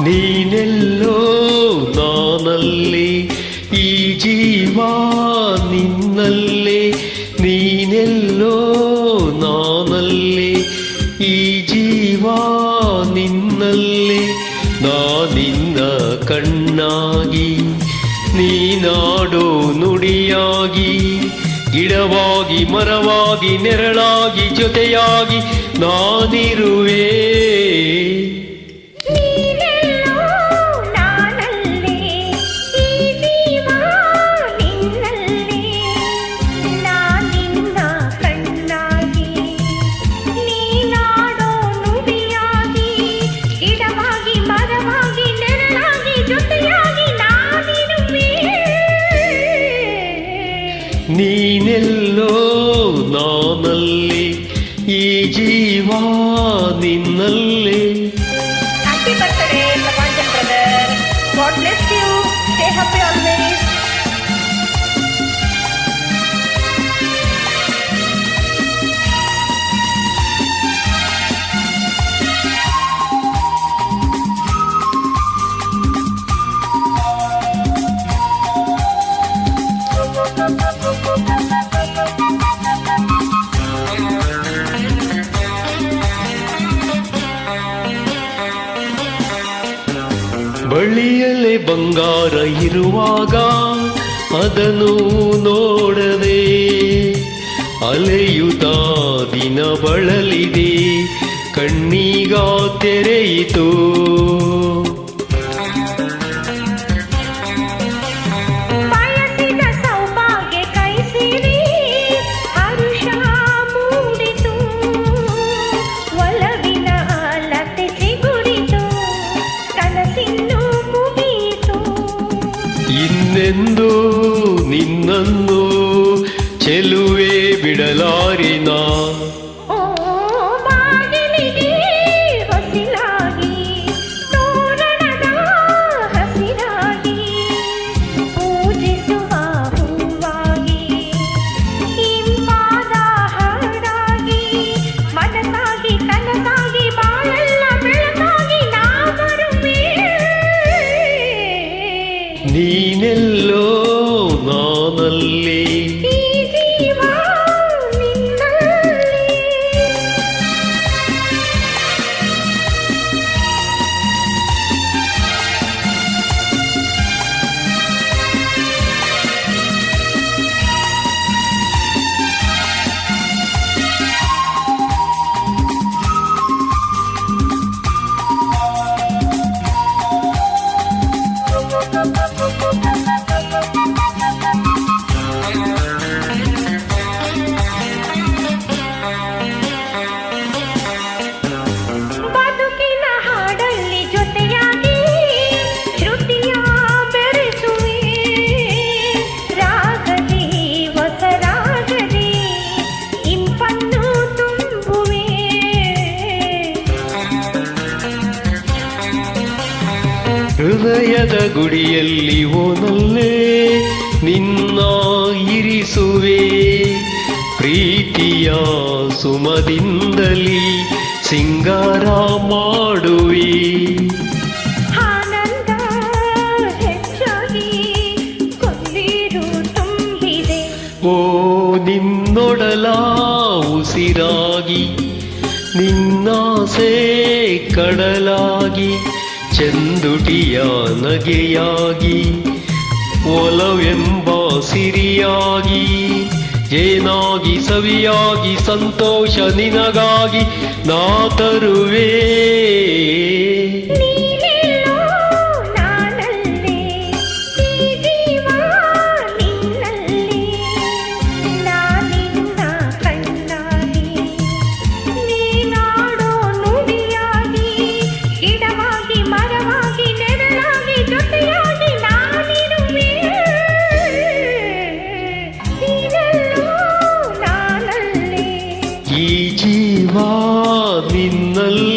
ನೀನೆಲ್ಲೋ ನಾನಲ್ಲಿ, ಈ ಜೀವ ನಿನ್ನಲ್ಲೇ. ನೀನೆಲ್ಲೋ ನಾನಲ್ಲಿ, ಈ ಜೀವ ನಿನ್ನಲ್ಲೇ. ನಾನಿನ್ನ ಕಣ್ಣಾಗಿ, ನೀನಾಡೋ ನುಡಿಯಾಗಿ, ಗಿಡವಾಗಿ ಮರವಾಗಿ ನೆರಳಾಗಿ ಜೊತೆಯಾಗಿ ನಾನಿರುವೆ. ನೀನೆಲ್ಲೋ ನಾನಲ್ಲಿ, ಈ ಜೀವ ನಿನ್ನಲ್ಲೇ. Happy birthday, Sabanjan brother. God bless you. Stay happy always. ಬಳಿಯಲೆ ಬಂಗಾರ ಇರುವಾಗ ಅದನ್ನು ನೋಡದೆ ಅಲೆಯುತ್ತಾ ದಿನ ಬಳಲಿದೆ, ಕಣ್ಣೀಗ ತೆರೆಯಿತು. ಇನ್ನೆಂದು ನಿನ್ನನ್ನು ಚೆಲುವೆ ಬಿಡಲಾರಿನ. ನೀನೆಲ್ಲೋ ನಾನಲ್ಲಿ, ಹೃದಯದ ಗುಡಿಯಲ್ಲಿ ಓನಲ್ಲೇ ನಿನ್ನ ಇರಿಸುವೆ. ಪ್ರೀತಿಯ ಸುಮದಿಂದಲಿ ಸಿಂಗಾರ ಮಾಡುವೆ. ಆನಂದ ಹೆಚ್ಚಾಗಿ ಕೊಂದಿರು ತುಂಬಿದೆ. ಓ ನಿನ್ನೊಡಲ ಉಸಿರಾಗಿ, ನಿನ್ನಾಸೆ ಕಡಲಾಗಿ, ಚಂದುಟಿಯ ನಗೆಯಾಗಿ, ಒಲವೆಂಬ ಸಿರಿಯಾಗಿ, ಏನಾಗಿ ಸವಿಯಾಗಿ ಸಂತೋಷ ನಿನಗಾಗಿ ನಾ ತರುವೆ. ಈ ಜೀವ ನಿನ್ನಲ್ಲಿ.